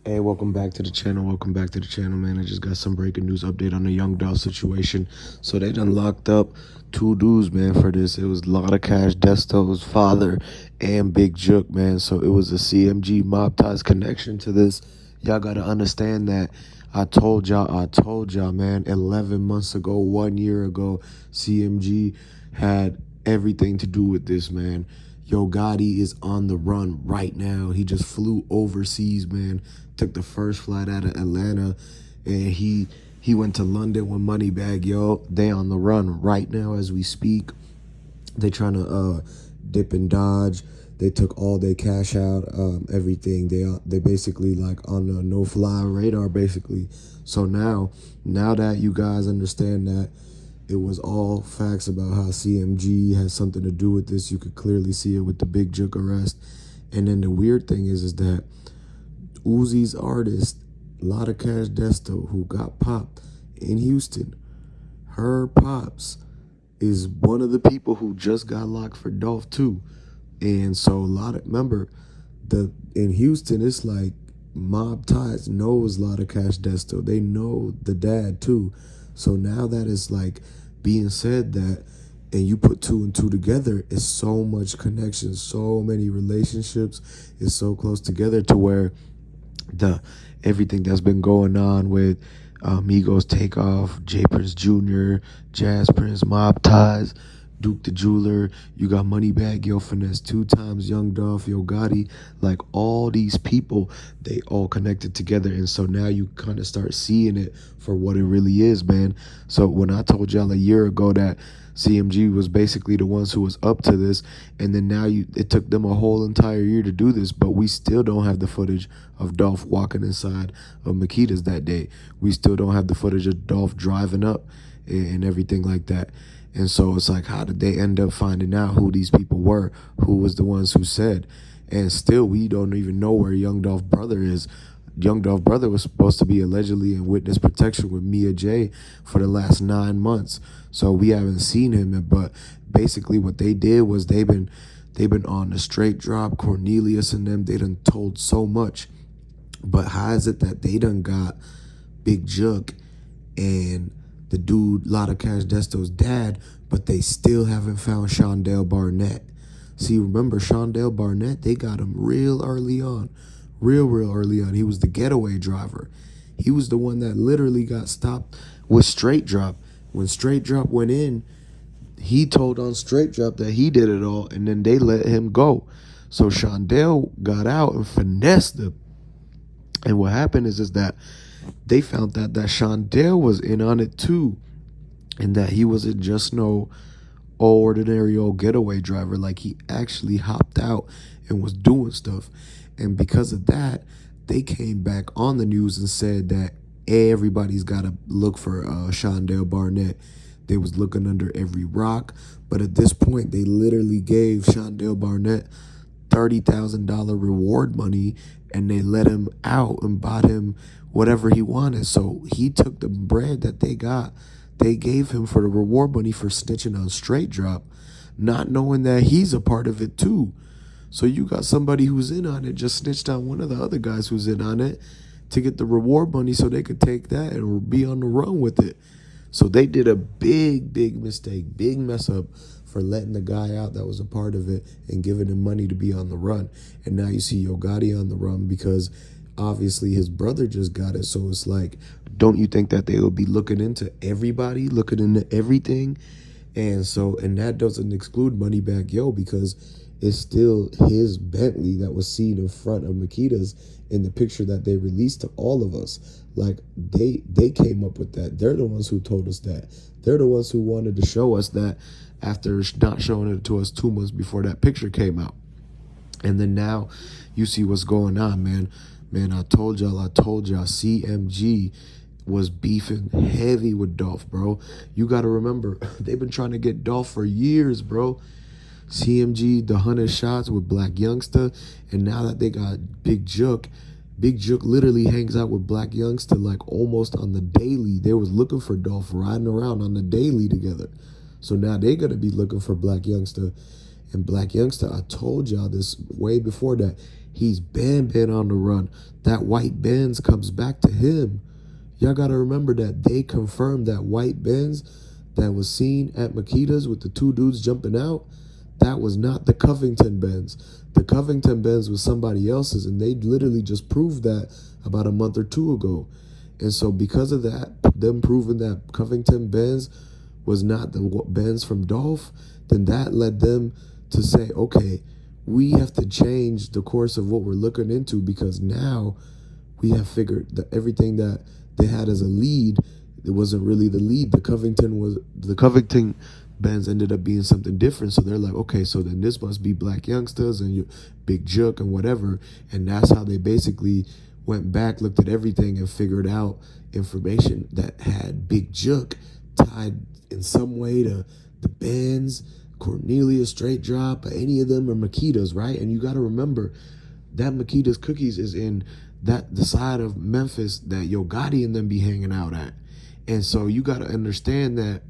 Hey, welcome back to the channel. Welcome back to the channel, man. I just got some breaking news update on the Young Dolph situation. So they done locked up two dudes, man, for this. It was a lot of cash, Desto's father and Big Jook, man. So it was a CMG mob ties connection to this. Y'all gotta understand that I told y'all, man, 11 months ago, 1 year ago, CMG had everything to do with this, man. Yo Gotti is on the run right now. He just flew overseas, man. Took the first flight out of Atlanta, and he went to London with Moneybag. Yo, they on the run right now as we speak. They trying to dip and dodge. They took all their cash out, everything. They basically like on a no fly radar, basically. So now that you guys understand that it was all facts about how CMG has something to do with this, you could clearly see it with the Big Jook arrest. And then the weird thing is that Uzi's artist, Lotta Cash Desto, who got popped in Houston, her pops is one of the people who just got locked for Dolph too. And so remember, the in Houston it's like mob ties knows Lotta Cash Desto. They know the dad too. So now that it's like being said that and you put two and two together, it's so much connection, so many relationships, it's so close together to where the everything that's been going on with Migos Takeoff, J Prince Jr., Jazz Prince, Mob Ties, Duke the Jeweler, you got Moneybag Yo Finesse 2 times, Young Dolph, Yo Gotti, like all these people, they all connected together. And so now you kind of start seeing it for what it really is, man. So when I told y'all a year ago that CMG was basically the ones who was up to this, and then now it took them a whole entire year to do this, but we still don't have the footage of Dolph walking inside of Makita's that day. We still don't have the footage of Dolph driving up and everything like that. And so it's like, how did they end up finding out who these people were? Who was the ones who said? And still, we don't even know where Young Dolph brother is. Young Dolph brother was supposed to be allegedly in witness protection with Mia J for the last 9 months. So we haven't seen him. But basically what they did was they've been on the straight drop. Cornelius and them, they done told so much. But how is it that they done got Big Jook and the dude Lotta Cash Desto's dad, but they still haven't found Shondell Barnett? See, remember Shondell Barnett, they got him real early on. Real early on. He was the getaway driver. He was the one that literally got stopped with Straight Drop. When Straight Drop went in, he told on Straight Drop that he did it all, and then they let him go. So Shondell got out and finessed him. And what happened is that they found that Shondell was in on it too, and that he wasn't just no ordinary old getaway driver. Like, he actually hopped out and was doing stuff. And because of that, they came back on the news and said that everybody's got to look for Shondell Barnett. They was looking under every rock. But at this point, they literally gave Shondell Barnett $30,000 reward money, and they let him out and bought him whatever he wanted. So he took the bread that they gave him for the reward money for snitching on Straight Drop, not knowing that he's a part of it too. So you got somebody who's in on it just snitched on one of the other guys who's in on it to get the reward money so they could take that and be on the run with it. So they did a big mistake, big mess up for letting the guy out that was a part of it and giving him money to be on the run. And now you see Yo Gotti on the run because obviously his brother just got it. So it's like, don't you think that they will be looking into everybody, looking into everything? And that doesn't exclude Moneybag Yo, because it's still his Bentley that was seen in front of Makita's in the picture that they released to all of us. Like, they came up with that. They're the ones who told us that. They're the ones who wanted to show us that after not showing it to us 2 months before that picture came out. And then now you see what's going on, man. Man, I told y'all, CMG was beefing heavy with Dolph, bro. You got to remember, they've been trying to get Dolph for years, bro. CMG, the 100 shots with Blac Youngsta, and now that they got Big Jook literally hangs out with Blac Youngsta like almost on the daily. They was looking for Dolph riding around on the daily together. So now they're going to be looking for Blac Youngsta. And Blac Youngsta, I told y'all this way before that, He's been on the run. That white Benz comes back to him. Y'all got to remember that they confirmed that white Benz that was seen at Makita's with the two dudes jumping out, that was not the Covington Benz. The Covington Benz was somebody else's, and they literally just proved that about a month or two ago. And so because of that, them proving that Covington Benz was not the Benz from Dolph, then that led them to say, okay, we have to change the course of what we're looking into, because now we have figured that everything that they had as a lead, it wasn't really the lead. The Covington Benz ended up being something different. So they're like, okay, so then this must be Blac Youngstas and your Big Jook and whatever. And that's how they basically went back, looked at everything, and figured out information that had Big Jook tied in some way to the Benz, Cornelia, Straight Drop, any of them are Makita's, right? And you got to remember that Makita's Cookies is in the side of Memphis that Yo Gotti and them be hanging out at. And so you got to understand that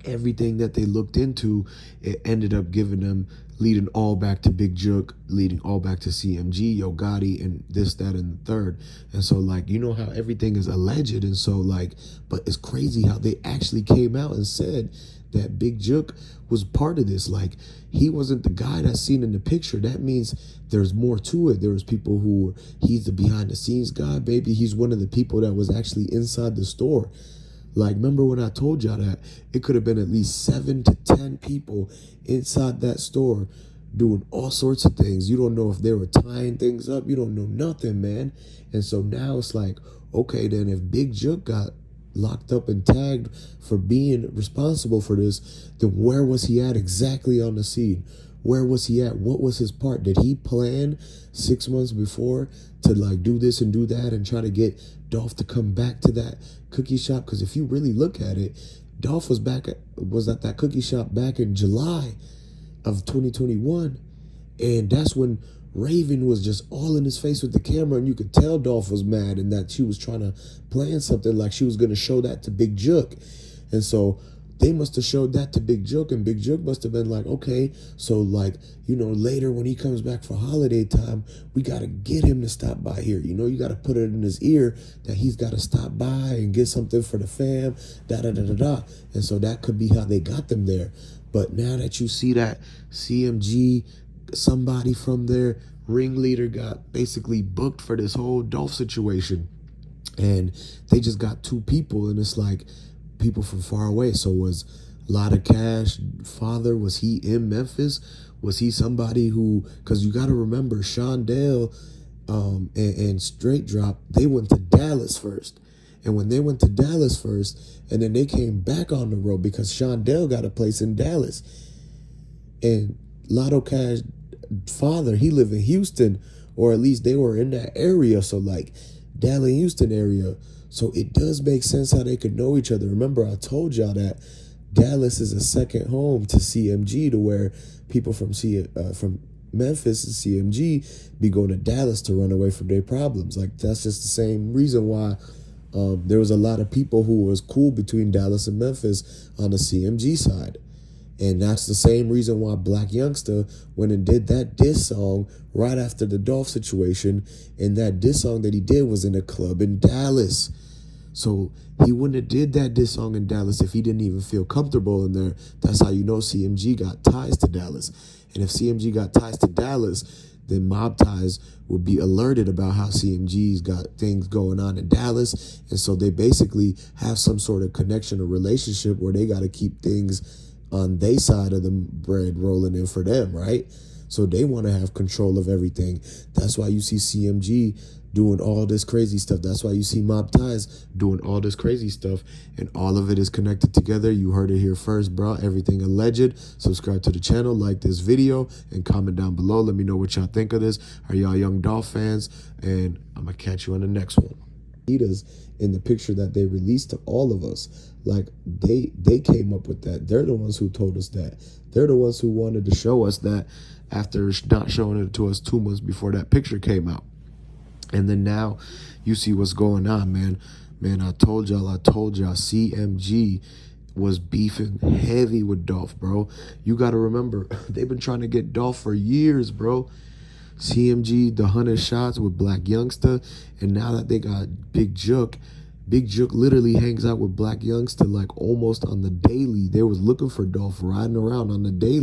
everything that they looked into, it ended up giving them, leading all back to Big Jook, leading all back to CMG, Yo Gotti, and this, that, and the third. And so, like, you know how everything is alleged, and so, like, but it's crazy how they actually came out and said that Big Jook was part of this. Like, he wasn't the guy that's seen in the picture. That means there's more to it. There was people who were, he's the behind the scenes guy, baby. He's one of the people that was actually inside the store. Like, remember when I told y'all that it could have been at least 7 to 10 people inside that store doing all sorts of things. You don't know if they were tying things up. You don't know nothing, man. And so now it's like, okay, then if Big Jook got locked up and tagged for being responsible for this, then where was he at exactly on the scene? Where was he at? What was his part? Did he plan 6 months before to like do this and do that and try to get Dolph to come back to that cookie shop? Because if you really look at it, Dolph was at that cookie shop back in July of 2021, and that's when Raven was just all in his face with the camera, and you could tell Dolph was mad and that she was trying to plan something, like she was going to show that to Big Jook. And so they must have showed that to Big Jook, and Big Jook must have been like, okay, so like, you know, later when he comes back for holiday time, we got to get him to stop by here. You know, you got to put it in his ear that he's got to stop by and get something for the fam, da-da-da-da-da. And so that could be how they got them there. But now that you see that CMG, somebody from their ringleader, got basically booked for this whole Dolph situation, and they just got 2 people, and it's like people from far away. So was Lotta Cash father, was he in Memphis? Was he somebody who, because you got to remember Shondell and Straight Drop, they went to Dallas first. And when they went to Dallas first, and then they came back on the road because Shondell got a place in Dallas. And Lotto Cash father, he lived in Houston, or at least they were in that area. So like Dallas, Houston area. So it does make sense how they could know each other. Remember, I told y'all that Dallas is a second home to CMG, to where people from Memphis and CMG be going to Dallas to run away from their problems. Like, that's just the same reason why there was a lot of people who was cool between Dallas and Memphis on the CMG side. And that's the same reason why Blac Youngsta went and did that diss song right after the Dolph situation. And that diss song that he did was in a club in Dallas. So he wouldn't have did that diss song in Dallas if he didn't even feel comfortable in there. That's how you know CMG got ties to Dallas. And if CMG got ties to Dallas, then Mob Ties would be alerted about how CMG's got things going on in Dallas. And so they basically have some sort of connection or relationship where they got to keep things on their side of the bread rolling in for them, right? So they want to have control of everything. That's why you see CMG doing all this crazy stuff. That's why you see Mob Ties doing all this crazy stuff. And all of it is connected together. You heard it here first, bro. Everything alleged. Subscribe to the channel, like this video, and comment down below. Let me know what y'all think of this. Are y'all young Dolph fans? And I'm going to catch you on the next one. In the picture that they released to all of us, like they came up with that. They're the ones who told us that. They're the ones who wanted to show us that after not showing it to us 2 months before that picture came out. And then now you see what's going on, man. Man, I told y'all CMG was beefing heavy with Dolph, bro. You got to remember, they've been trying to get Dolph for years, bro. CMG, the 100 shots with Blac Youngsta, and now that they got Big Jook literally hangs out with Blac Youngsta like almost on the daily. They was looking for Dolph riding around on the daily.